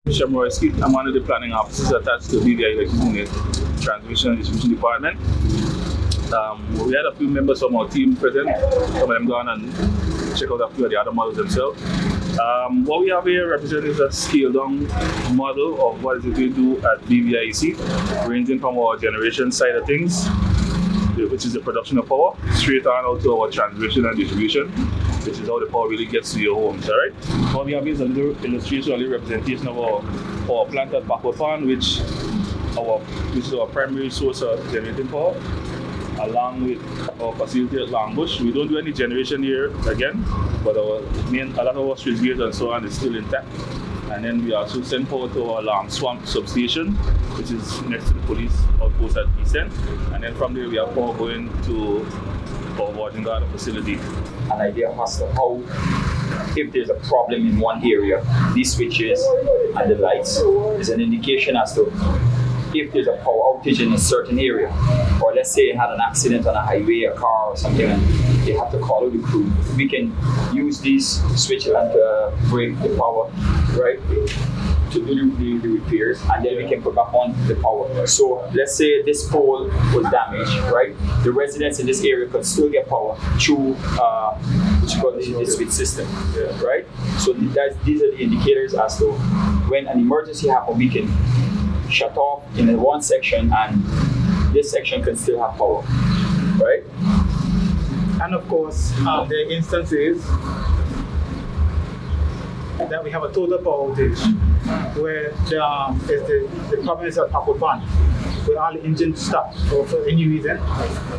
I'm one of the planning officers attached to BVI Electricity Transmission and Distribution Department. We had a few members from our team present. Some of them gone and check out a few of the other models themselves. What we have here represented is a scaled down model of what is it we do at BVIEC, ranging from our generation side of things, which is the production of power, straight on out to our transmission and distribution, which is how the power really gets to your homes, all right? What we have here is a little illustration, a little representation of our plant at Backward Pond, which is our primary source of generating power, along with our facility at Longbush. We don't do any generation here again, but a lot of our switch gears and so on is still intact. And then we also send power to our Swamp substation, which is next to the police outpost at East End. And then from there we have power going to our Washington Garden facility. An idea as to how, if there's a problem in one area, these switches and the lights is an indication as to if there's a power outage in a certain area, or let's say you had an accident on a highway, a car or something, and you have to call out the crew. We can use these switches and break the power, right, to do the repairs, and then we can put back on the power. So let's say this pole was damaged, right? The residents in this area could still get power through the switch system, right? So these are the indicators as to when an emergency happens, we can shut off in one section and this section can still have power, right? And of course, the instances that we have a total power outage where the problem is at Backward Pond, where all the engines stop for any reason.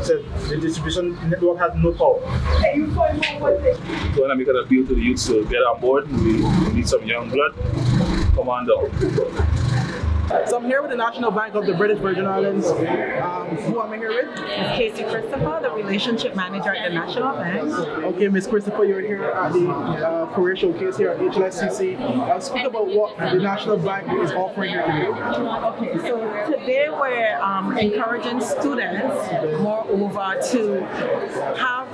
So the distribution network has no power. We want to make an appeal to the youth to get on board. We need some young blood. Come on down. So I'm here with the National Bank of the British Virgin Islands. Who am I here with? Ms. Casey Christopher, the Relationship Manager at the National Bank. Okay, Ms. Christopher, you're here at the Career Showcase here at HLSCC. Speak about what the National Bank is offering here today. Okay, so today we're encouraging students, moreover, to have,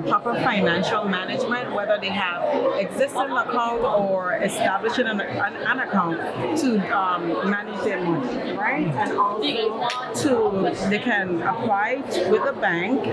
proper financial management, whether they have existing account or establishing an account to manage their money, right? And also they can apply with the bank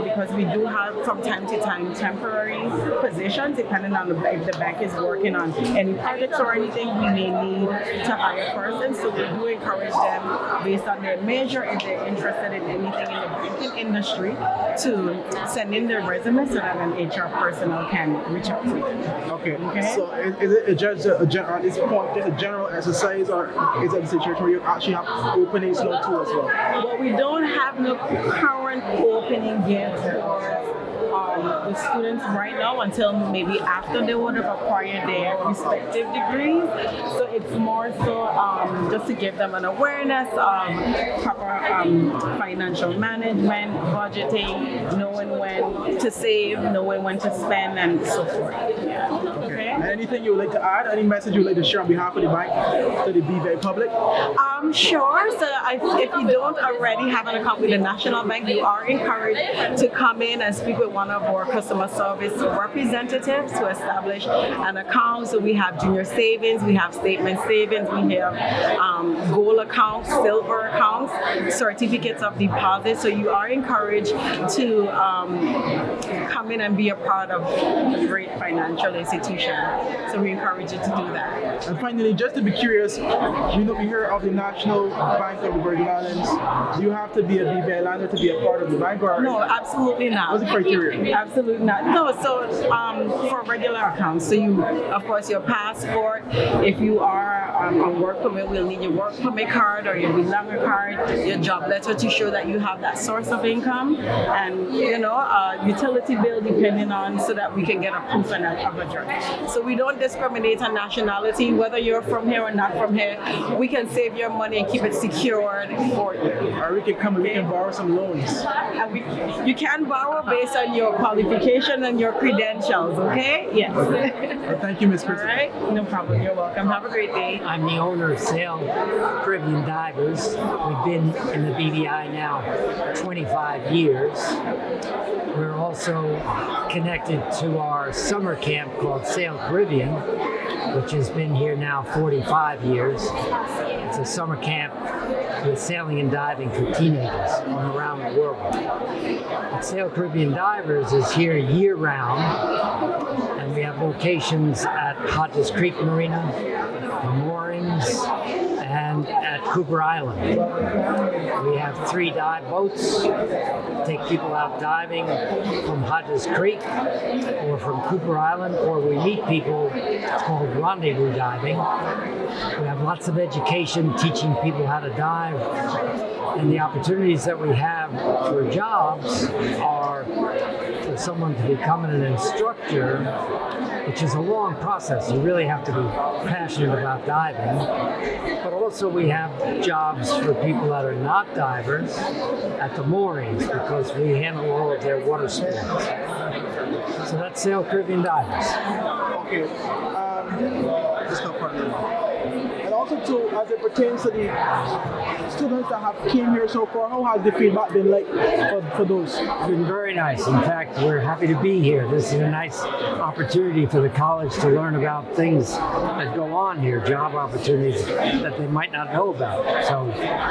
because we do have from time to time temporary positions depending on if the bank is working on any projects or anything we may need to hire persons. So we do encourage them based on their major if they're interested in anything in the banking industry to send in their resume so that an HR personnel can reach out to them. Okay. So is it at this point just a general exercise, or is it a situation where you actually have openings now too as well? Well, we don't have no current opening yet for the students right now until maybe after they would have acquired their respective degrees. So it's more so just to give them an awareness of proper financial management, budgeting, knowing when to save, knowing when to spend, and so forth. Yeah. Okay. Anything you would like to add? Any message you would like to share on behalf of the bank to the BVI public? Sure. So if you don't already have an account with the National Bank, you are encouraged to come in and speak with one of our customer service representatives to establish an account. So we have junior savings, we have statement savings, we have gold accounts, silver accounts, certificates of deposit. So you are encouraged to come in and be a part of a great financial institution. So we encourage you to do that. And finally, just to be curious, we hear of the National Bank of the Virgin Islands. Do you have to be a BVI lander to be a part of the bank? Or no, absolutely not. What's the criteria? Absolutely not. No, so for regular accounts, so you, of course, your passport, if you are on work permit, we'll need your work permit card or your belonging card, your job letter to show that you have that source of income, and utility bill depending on, so that we can get a proof of address. So we don't discriminate on nationality, whether you're from here or not from here. We can save your money and keep it secured for you. Or we can come and we can borrow some loans. And you can borrow based on your qualification and your credentials, okay? Yes. Well, thank you, Ms. Christopher. All right, no problem. You're welcome. Have a great day. I'm the owner of Sail Caribbean Divers. We've been in the BVI now 25 years. We're also connected to our summer camp called Sail Caribbean, which has been here now 45 years. It's a summer camp with sailing and diving for teenagers from around the world. But Sail Caribbean Divers is here year-round, and we have locations at Hodges Creek Marina, the moorings, and at Cooper Island. We have 3 dive boats, take people out diving from Hodges Creek or from Cooper Island, or we meet people. It's called rendezvous diving. We have lots of education teaching people how to dive, and the opportunities that we have for jobs are for someone to become an instructor, which is a long process. You really have to be passionate about diving. But also we have jobs for people that are not divers at the moorings, because we handle all of their water sports. So that's Sail Caribbean Divers. Okay. Just no problem. And also too, as it pertains to the students that have came here so far, how has the feedback been like for those? It's been very nice. In fact, we're happy to be here. This is a nice opportunity for the college to learn about things that go on here, job opportunities that they might not know about. So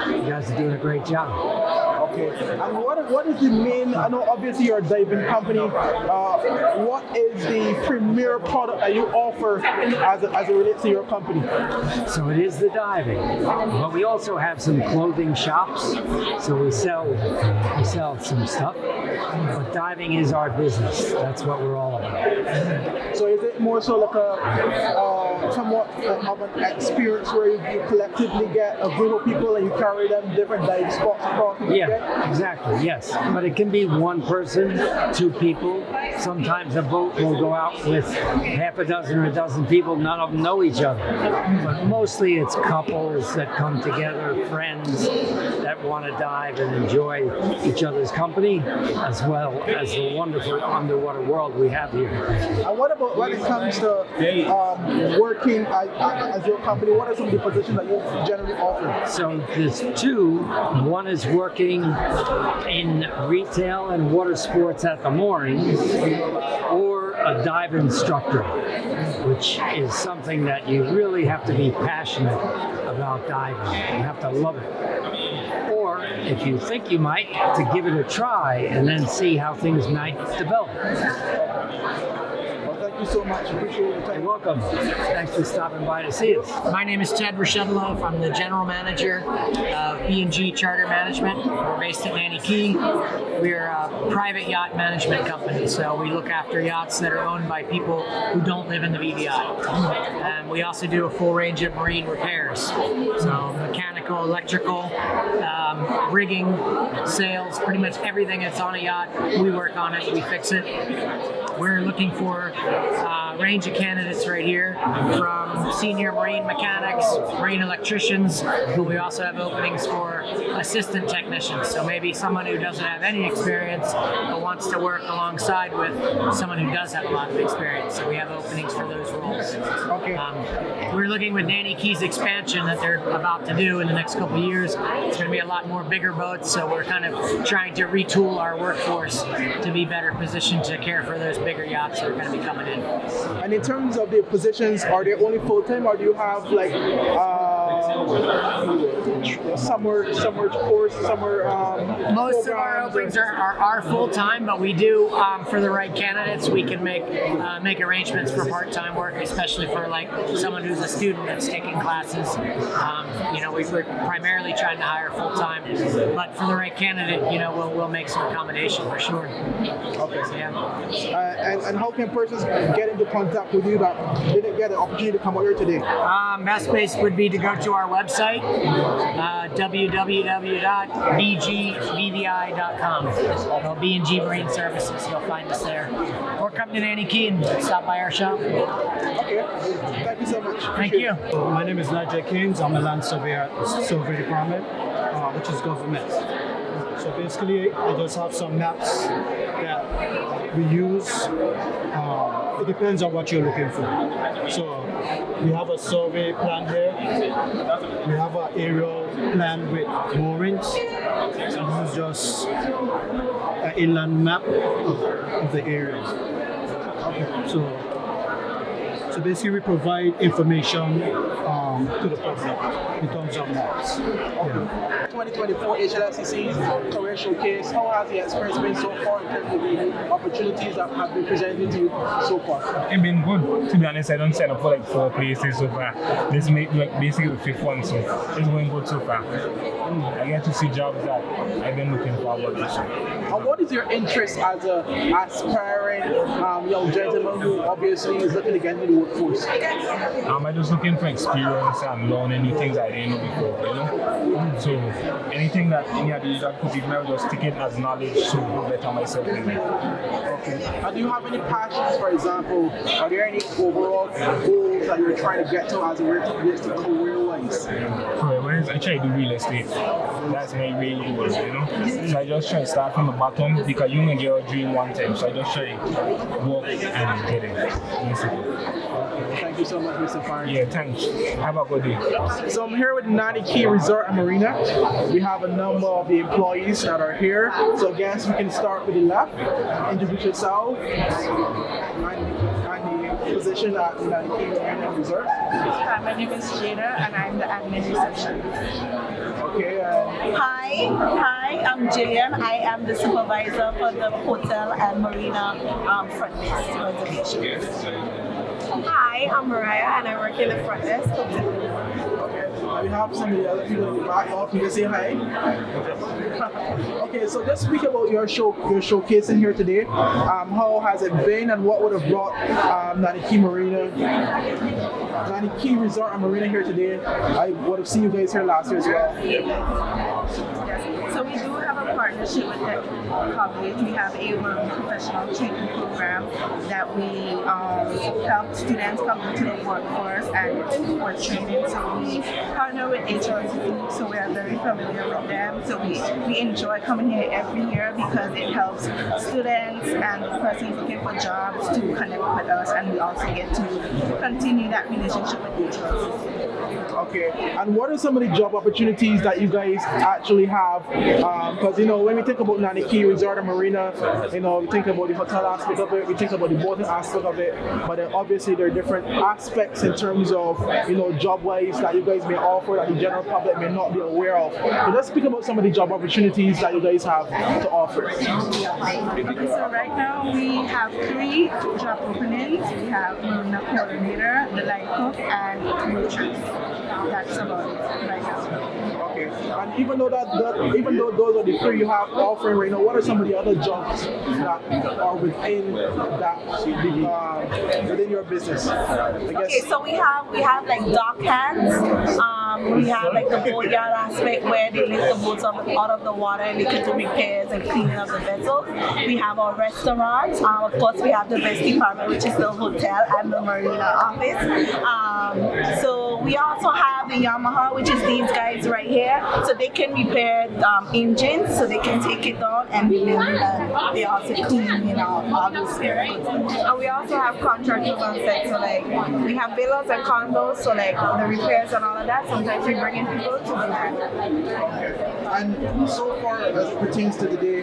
you guys are doing a great job. Okay. And what is the main, I know obviously you're a diving company, what is the premier product that you offer as it relates to your company? So it is the diving, but we also have some clothing shops, so we sell some stuff, but diving is our business. That's what we're all about. So is it more so like a somewhat of an experience where you collectively get a group of people and you carry them different dive spots across the weekend? Yeah, exactly, yes. But it can be one person, 2 people. Sometimes a boat will go out with half a dozen or a dozen people. None of them know each other. But mostly it's couples that come together, friends that want to dive and enjoy each other's company, as well as the wonderful underwater world we have here. And what about when it comes to working as your company? What are some of the positions that you generally offer? So there's 2. One is working in retail and water sports at the moorings, or a dive instructor, which is something that you really have to be passionate about diving. You have to love it. Or if you think you might, to give it a try and then see how things might develop. Thank you so much. Appreciate your time. You're welcome. Thanks for stopping by to see us. My name is Ted Rashedlov. I'm the general manager of B&G Charter Management. We're based in Nanny Key. We're a private yacht management company, so we look after yachts that are owned by people who don't live in the BVI. We also do a full range of marine repairs, so mechanical, electrical, rigging, sails, pretty much everything that's on a yacht. We work on it, we fix it. We're looking for a range of candidates right here, from senior marine mechanics, marine electricians, who we also have openings for assistant technicians. So maybe someone who doesn't have any experience but wants to work alongside with someone who does have a lot of experience. So we have openings for those roles. Okay. We're looking with Nanny Key's expansion that they're about to do in the next couple of years. It's going to be a lot more bigger boats, so we're kind of trying to retool our workforce to be better positioned to care for those bigger yachts that are going to be coming in. And in terms of the positions, are they only full-time, or do you have like summer course, summer Most of our openings are full-time, but we do, for the right candidates, we can make arrangements for part-time work, especially for like someone who's a student that's taking classes. We're primarily trying to hire full-time, but for the right candidate, we'll make some accommodation for sure. Okay. So, yeah. And how can persons get into contact with you that didn't get an opportunity to come out here today? Best place would be to go to our website, www.bgbvi.com. B&G Marine Services, you'll find us there. Or come to Nanny Key and stop by our shop. Okay, thank you so much. Thank you. My name is Nigel Keynes. I'm a land surveyor at the Survey Department, which is government. So basically, I just have some maps that we use. It depends on what you're looking for. So we have a survey plan here. We have an aerial plan with moorings. So this is just an inland map of the area. So basically we provide information to the public in terms of maps. 2024 HLSCC Career Showcase. How has the experience been so far in terms of the opportunities that have been presented to you so far? It's been good. To be honest, I don't sign up for like 4 places so far. This made like basically the 5th one, so it's going good so far. I get to see jobs that I've been looking forward to. And what is your interest as a aspiring young gentleman who obviously is looking to get into the workforce? I'm just looking for experience and learning new things I didn't know before, you know? So anything that any of these that could be I'll just take it as knowledge to better myself in it. Okay. And do you have any passions, for example? Are there any overall goals that you're trying to get to as it relates to career-wise? I try to do real estate. That's my main goal, you know? So I just try to start from the bottom because you only get your dream one time. So I just try to work and get it. Basically. Thank you so much, Mr. Farn. Yeah, thanks. Have a good day. So I'm here with Nanny Key Resort and Marina. We have a number of the employees that are here. So I guess we can start with the left. Introduce yourself and the position at Nanny Key Marina and Resort. Hi, my name is Jada and I'm the admin reception. Okay. Hi, I'm Jillian. I am the supervisor for the hotel and marina front desk reservations. Hi, I'm Mariah and I work in the front desk hotel. We have some of the other people in the back. You can say hi. Okay, so let's speak about your showcasing here today. How has it been, and what would have brought Nanny Key Resort and Marina here today? I would have seen you guys here last year as well. So we do have a partnership with the college. We have a professional training program that we help students come into the workforce and for training. So we partner with HLSCC, so we are very familiar with them. So we enjoy coming here every year because it helps students and persons looking for jobs to connect with us, and we also get to continue that relationship with HLSCC. Okay, and what are some of the job opportunities that you guys actually have? Because when we think about Nanny Key Resort and Marina, we think about the hotel aspect of it, we think about the boating aspect of it, but then obviously there are different aspects in terms of job-wise that you guys may offer that the general public may not be aware of. So let's speak about some of the job opportunities that you guys have to offer. Okay, so right now we have 3 job openings. We have marina coordinator, the line cook, and waitress. That's about it right now. Okay, and even though those are the 3 you have offering right now, what are some of the other jobs that are within your business? Okay, so we have like dock hands. We have like the boatyard aspect where they lift the boats out of the water and they can do repairs and cleaning of the vessels. We have our restaurants. Of course, we have the best department, which is the hotel and the marina office. So we also have the Yamaha, which is these guys right here. So they can repair engines, so they can take it down and they also clean, all those goods. And we also have contractors on set. So like we have villas and condos, so like the repairs and all of that. Sometimes we bring in people to do that. And so far, as it pertains to today,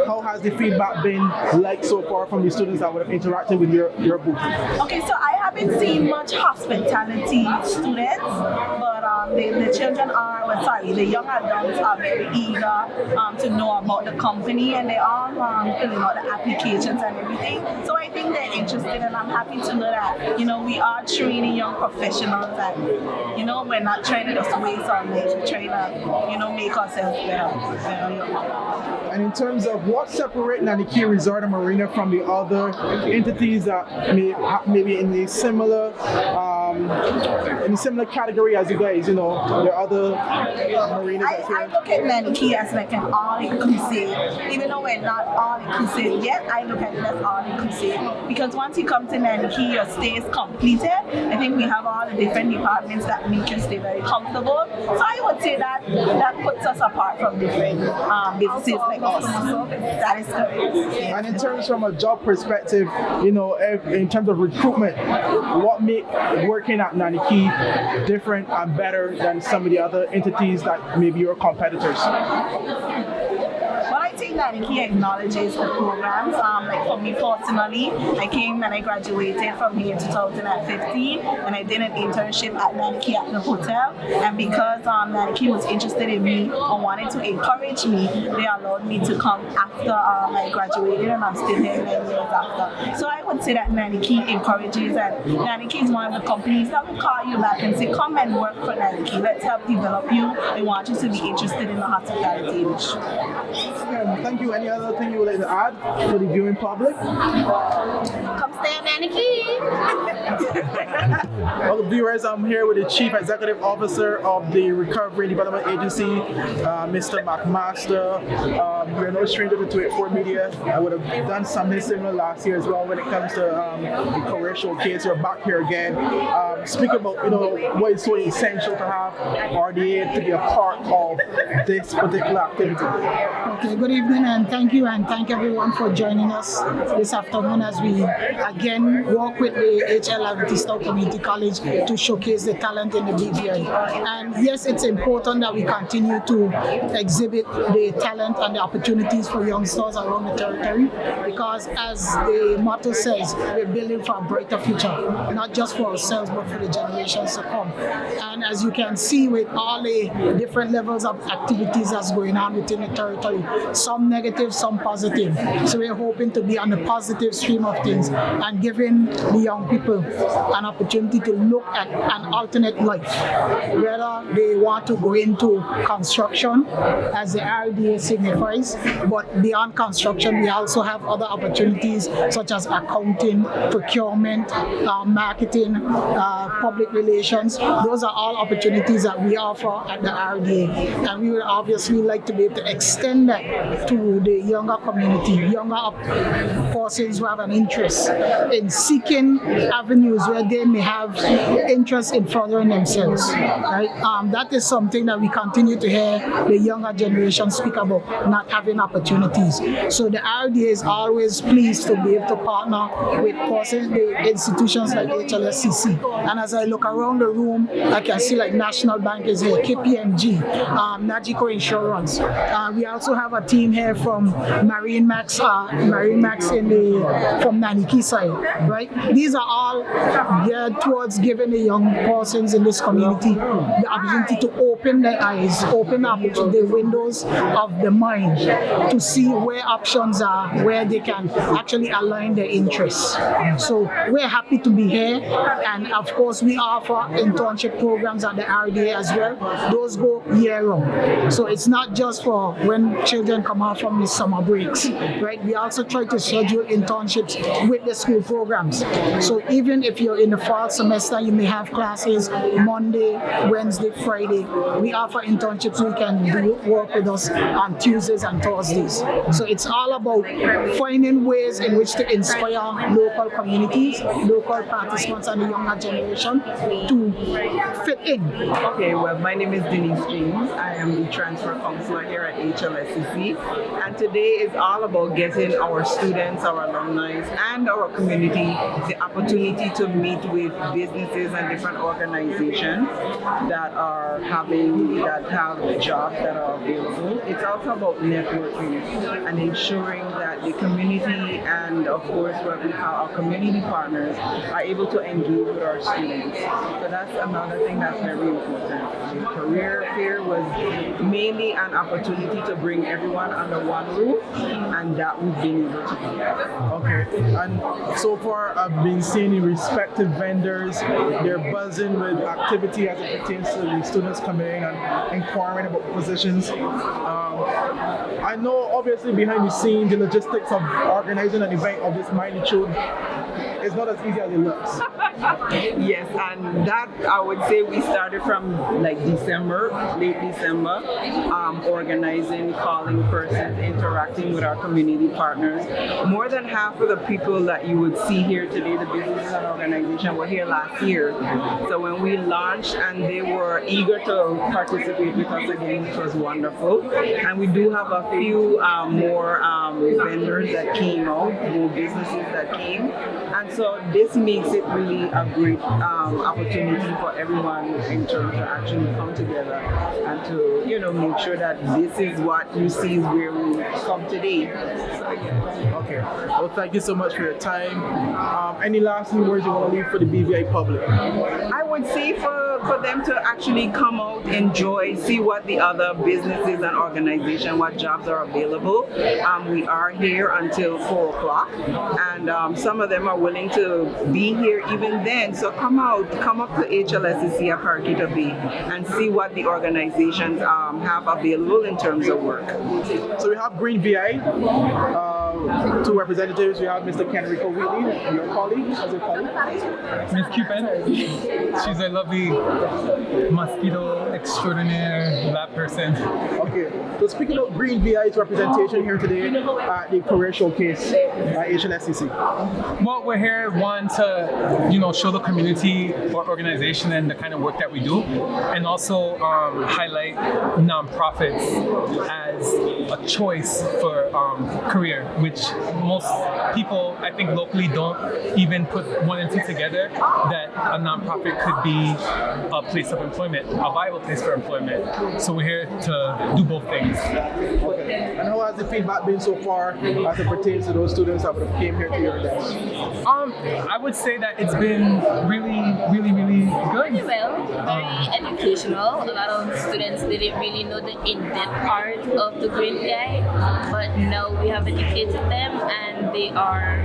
how has the feedback been like so far from the students that would have interacted with your booth? Okay, so I haven't seen much hospitality students, but the children the young adults are very eager to know about the company, and they are filling out the applications and everything. So I think they're interested, and I'm happy to know that, we are training young professionals, and, we're not trying to just waste our lives, we're trying to, make ourselves better. And in terms of what separates Nanny Key Resort and Marina from the other entities that may be in the similar category as you guys, there are other marinas. I look at Nanny Key as like an all-inclusive. Even though we're not all-inclusive yet, I look at it as all-inclusive. Because once you come to Nanny Key, your stay is completed. I think we have all the different departments that make you stay very comfortable. So I would say that puts us apart from different businesses like us. That is correct. And in terms from a job perspective, in terms of recruitment, what makes working at Nanny Key different and better than some of the other entities that maybe your competitors? Well, I think think Nike acknowledges the programs. Like for me personally, I came and I graduated from here in 2015, and I did an internship at Nike at the hotel. And because Nike was interested in me and wanted to encourage me, they allowed me to come after I graduated, and I'm still here 9 years after. So I would say that Nike encourages, and Nike is one of the companies that will call you back and say, come and work for Nike. Let's help develop you. We want you to be interested in the hospitality industry. Thank you. Any other thing you would like to add for the viewing public? Come stay at Nike. Well, viewers, I'm here with the Chief Executive Officer of the Recovery and Development Agency, Mr. McMaster. We're no stranger to 284 Media. I would have done something similar last year as well when it comes to the career showcase. You're back here again. Speak about what is so essential to have RDA to be a part of this particular activity. Okay, good evening and thank you, and thank everyone for joining us this afternoon as we again work with the Lavity Stoutt Community College to showcase the talent in the BVI. And yes, it's important that we continue to exhibit the talent and the opportunities for youngsters around the territory, because as the motto says, we're building for a brighter future, not just for ourselves but for the generations to come. And as you can see with all the different levels of activities that's going on within the territory, some negative, some positive. So we're hoping to be on the positive stream of things and giving the young people an opportunity to look at an alternate life, whether they want to go into construction, as the RDA signifies, but beyond construction, we also have other opportunities such as accounting, procurement, marketing, public relations. Those are all opportunities that we offer at the RDA, and we would obviously like to be able to extend that to the younger community, younger persons who have an interest in seeking avenues where they may have interest in furthering themselves. Right? That is something that we continue to hear the younger generation speak about, not having opportunities. So the RDA is always pleased to be able to partner with persons, the institutions like HLSCC. And as I look around the room, I can see like National Bank is here, KPMG, Nagico Insurance. We also have a team here from Marine Max from Nike side, right? These are all geared towards giving the young persons in this community the opportunity to open their eyes, open up the windows of the mind to see where options are, where they can actually align their interests. So we're happy to be here, and of course we offer internship programs at the RDA as well. Those go year round. So it's not just for when children come out from the summer breaks, right? We also try to schedule internships with the school programs. So even if you're in the fall semester, you may have classes Monday, Wednesday, Friday. We offer internships, so you can do work with us on Tuesdays and Thursdays. So it's all about finding ways in which to inspire local communities, local participants, and the younger generation to fit in. Okay, well, my name is Denise James. I am the transfer counselor here at HLSCC, and today is all about getting our students, our alumni, and our community the opportunity to meet with businesses and different organizations that have jobs that are available. It's also about networking and ensuring that the community and of course what we call our community partners are able to engage with our students. So that's another thing that's very important. The career fair was mainly an opportunity to bring everyone under one roof, and that we've been able to do. Okay, and so far I've been seeing the respective vendors, they're buzzing with activity as it pertains to the students coming in and inquiring about positions. I know obviously behind the scenes the logistics of organizing an event of this magnitude is not as easy as it looks. Yes, and that I would say we started from like December, late December, organizing, calling persons, interacting with our community partners. More than half of the people that you would see here today, the businesses and organizations, were here last year. So when we launched, and they were eager to participate with us again, which was wonderful. And we do have a few more vendors that came out, more businesses that came. And So this makes it really a great opportunity for everyone in terms to actually come together and to, you know, make sure that this is what you see is where we come today. So, yeah. Okay. Well, thank you so much for your time. Any last words you want to leave for the BVI public? I would say for them to actually come out, enjoy, see what the other businesses and organizations, what jobs are available. We are here until 4 o'clock, and some of them are willing to be here even then. So come out, come up to HLSCC at Parqueta Bay and see what the organizations have available in terms of work. So we have Green VI, two representatives. We have Mr. Kenrico Wheatley, your colleague. How's your colleague? Miss Cupid. She's a lovely mosquito extraordinaire lab person. Okay, so speaking about Green VI's representation here today at the Career Showcase at HLSCC. Well, we're here, one, to, you know, show the community or organization and the kind of work that we do, and also highlight nonprofits as a choice for career, which most people, I think, locally don't even put one and two together, that a nonprofit could be a place of employment, a viable place for employment. So we're here to do both things. Okay. And how has the feedback been so far as it pertains to those students that would have came here to your desk? I would say that it's been really good. Really well, very educational. A lot of students didn't really know the in-depth part of the Green VI, but now we have educated them and they are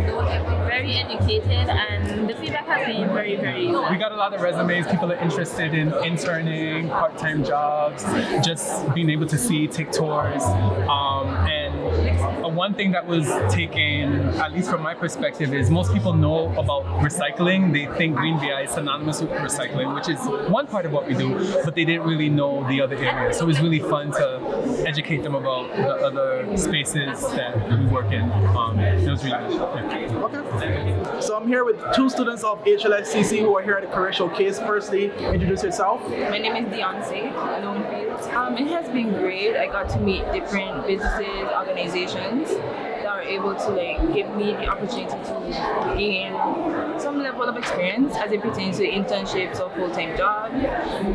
very educated, and the feedback has been very good. We got a lot of resumes. People are interested in interning, part-time jobs, just being able to take tours. And one thing that was taken, at least from my perspective, is most people know about recycling. They think Green VI is synonymous with recycling, which is one part of what we do, but they didn't really know the other areas. So it was really fun to educate them about the other spaces that we work in. It was really good. Yeah. Okay. So I'm here with two students of HLSCC who are here at the Career Showcase. Firstly, introduce yourself. My name is Deonce Lonefield. It has been great. I got to meet different businesses, organizations that are able to give me the opportunity to gain some level of experience as it pertains to internships or full-time job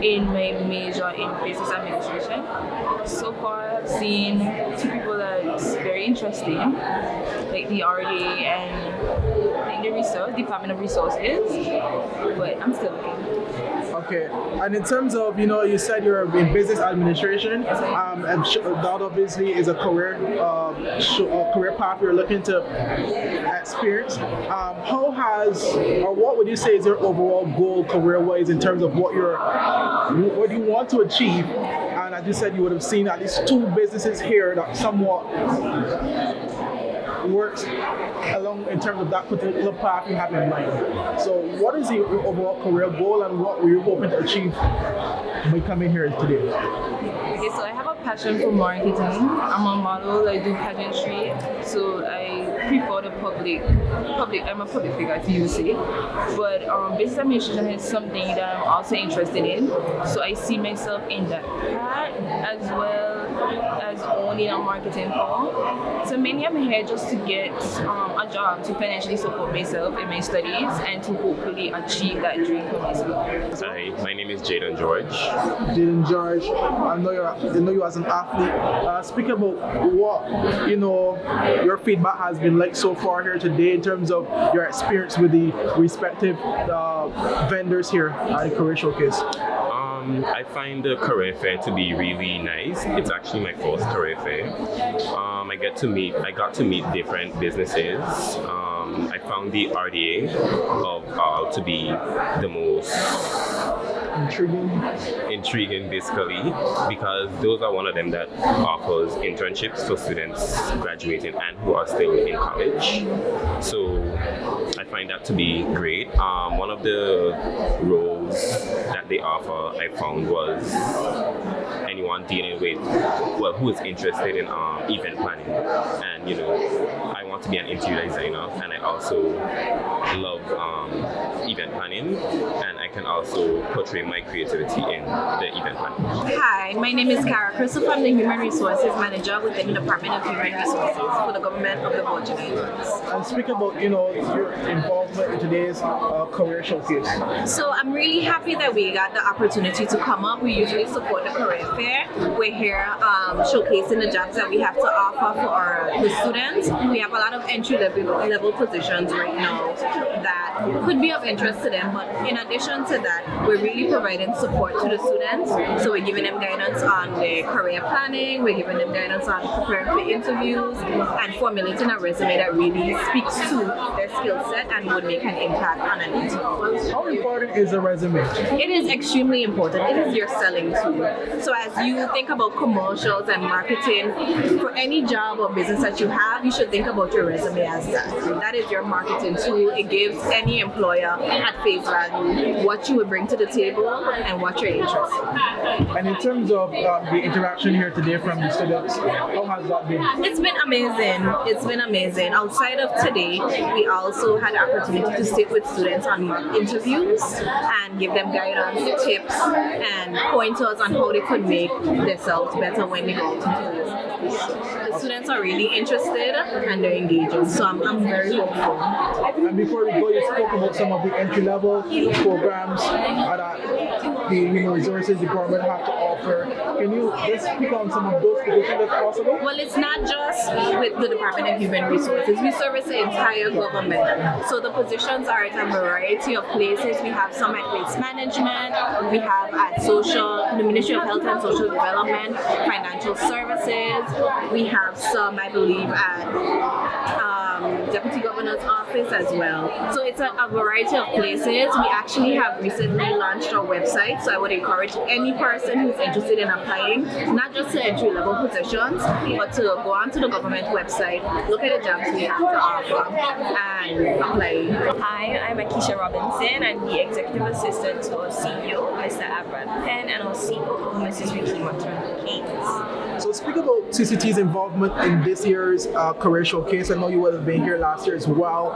in my major in business administration. So far, I've seen two people that's very interesting, like the RDA and the Department of Resources, but I'm still looking. Okay, and in terms of, you said you're in business administration, and that obviously is a career path you're looking to experience. How has, or what would you say is your overall goal career-wise in terms of what do you want to achieve? And as you said, you would have seen at least two businesses here that somewhat works along in terms of that particular path you have in mind. So what is your overall career goal and what were you hoping to achieve by coming here today? Okay, so I have a passion for marketing. I'm a model, I do pageantry, so I prefer the public, I'm a public figure to use it. But business administration is something that I'm also interested in, so I see myself in that part as well as owning a marketing firm. So mainly I'm here just to get a job to financially support myself in my studies and to hopefully achieve that dream for myself. Hi, my name is Jaden George. Jaden George, I know you as an athlete. Speak about what your feedback has been like so far here today in terms of your experience with the respective vendors here at the Career Showcase. I find the career fair to be really nice. It's actually my first career fair. I got to meet different businesses. I found the RDA of all to be the most intriguing basically, because those are one of them that offers internships for students graduating and who are still in college. So I find that to be great. One of the roles that they offer I found was anyone dealing with, who is interested in event planning. And I want to be an interior designer, and I also love event planning, and I can also portray my creativity in the event plan. Hi, my name is Cara Christopher. I'm the Human Resources Manager within the Department of Human Resources for the government of the Virgin Islands. And speak about, your involvement in today's career showcase. So I'm really happy that we got the opportunity to come up. We usually support the career fair. We're here showcasing the jobs that we have to offer for the students. We have a lot of entry level positions right now that could be of interest to them, but in addition to that, we're really providing support to the students. So we're giving them guidance on their career planning, we're giving them guidance on preparing for interviews, and formulating a resume that really speaks to their skill set and would make an impact on an interview. How important is a resume? It is extremely important. It is your selling tool. So as you think about commercials and marketing, for any job or business that you have, you should think about your resume as that. That is your marketing tool. It gives any employer at face value what you would bring to the table and what you're interested in. And in terms of the interaction here today from the students, how has that been? It's been amazing. It's been amazing. Outside of today, we also had the opportunity to sit with students on mock interviews and give them guidance, tips, and pointers on how they could make themselves better when they go out into the The students are really interested and they're engaging, so I'm very hopeful. And before we go, you spoke about some of the entry-level programs that the Human Resources Department have to offer. Can you just speak on some of those positions if possible? Well, it's not just with the Department of Human Resources. We service the entire government. So the positions are at a variety of places. We have some at waste management, we have at the Ministry of Health and Social Development, financial services, we have some, I believe, at Deputy Governor's office as well. So it's a variety of places. We actually have recently launched our website, so I would encourage any person who's interested in applying, not just to entry-level positions, but to go onto the government website, look at the jobs we have to offer, and apply. Hi, I'm Akisha Robinson. I'm the Executive Assistant to our CEO, Mr. Abraham Penn, and our COO, Mrs. Ricky Matron-Keynes. So speak about CCT's involvement in this year's career showcase. I know you would have been here last year as well.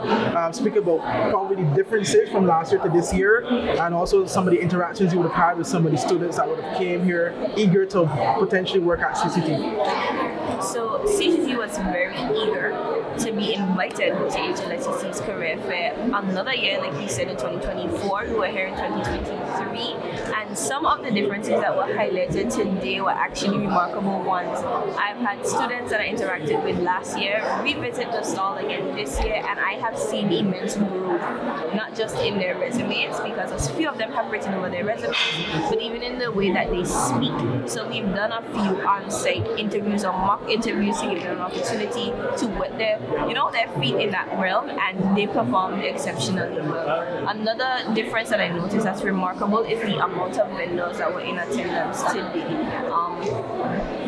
Speak about probably the differences from last year to this year, and also some of the interactions you would have had with some of the students that would have came here eager to potentially work at CCT. So CCT was very eager to be invited to HLSCC's Career Fair another year, like you said, in 2024. We were here in 2023, and some of the differences that were highlighted today were actually remarkable ones. I've had students that I interacted with last year revisit the stall again this year, and I have seen immense growth, not just in their resumes, because a few of them have written over their resumes, but even in the way that they speak. So we've done a few on-site interviews or mock interviews to give them an opportunity to wet their feet in that realm, and they performed exceptionally well. Another difference that I noticed that's remarkable is the amount of vendors that were in attendance today.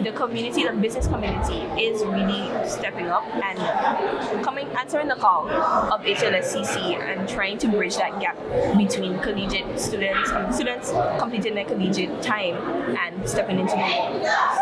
The community, the business community, is really stepping up and answering the call of HLSCC and trying to bridge that gap between collegiate students completing their collegiate time and stepping into the workforce.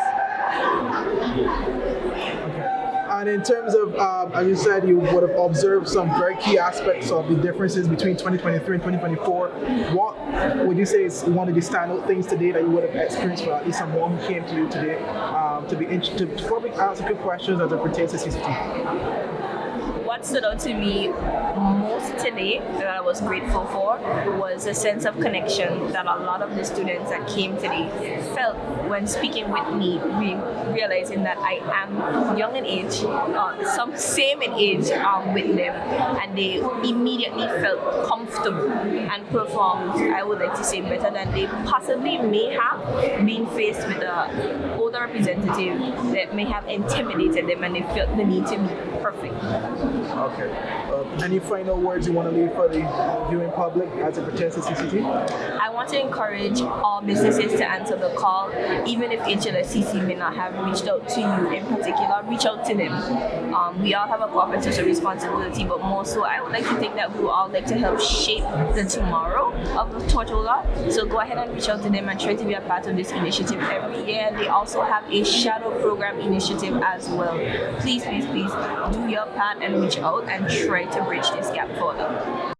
And in terms of, as you said, you would have observed some very key aspects of the differences between 2023 and 2024. What would you say is one of the standout things today that you would have experienced for at least someone who came to you today to probably ask a few questions as it pertains to CCT? What stood out to me most today that I was grateful for was a sense of connection that a lot of the students that came today felt when speaking with me, realizing that I am young in age, some same in age with them, and they immediately felt comfortable and performed, I would like to say, better than they possibly may have been faced with an older representative that may have intimidated them, and they felt the need to be perfect. Okay. Any final words you want to leave for the viewing public as it pertains to CCT? I want to encourage all businesses to answer the call, even if HLSCC may not have reached out to you in particular. Reach out to them. We all have a corporate social responsibility, but more so, I would like to think that we would all like to help shape the tomorrow of the Tortola. So go ahead and reach out to them and try to be a part of this initiative every year. They also have a shadow program initiative as well. Please, please, please do your part and reach out and try to bridge this gap further.